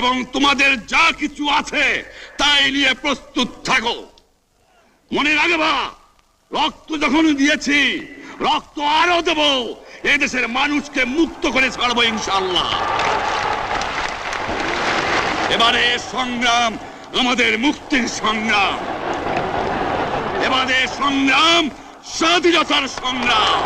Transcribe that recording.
এবং তোমাদের যা কিছু আছে তাই নিয়ে প্রস্তুত থাকো। মনে রাখবা, রক্ত যখন দিয়েছি রক্ত আরো দেব, এদেশের মানুষকে মুক্ত করে ছাড়বো ইনশাআল্লাহ। এবারে সংগ্রাম আমাদের মুক্তির সংগ্রাম, এবারে সংগ্রাম স্বাধীনতার সংগ্রাম।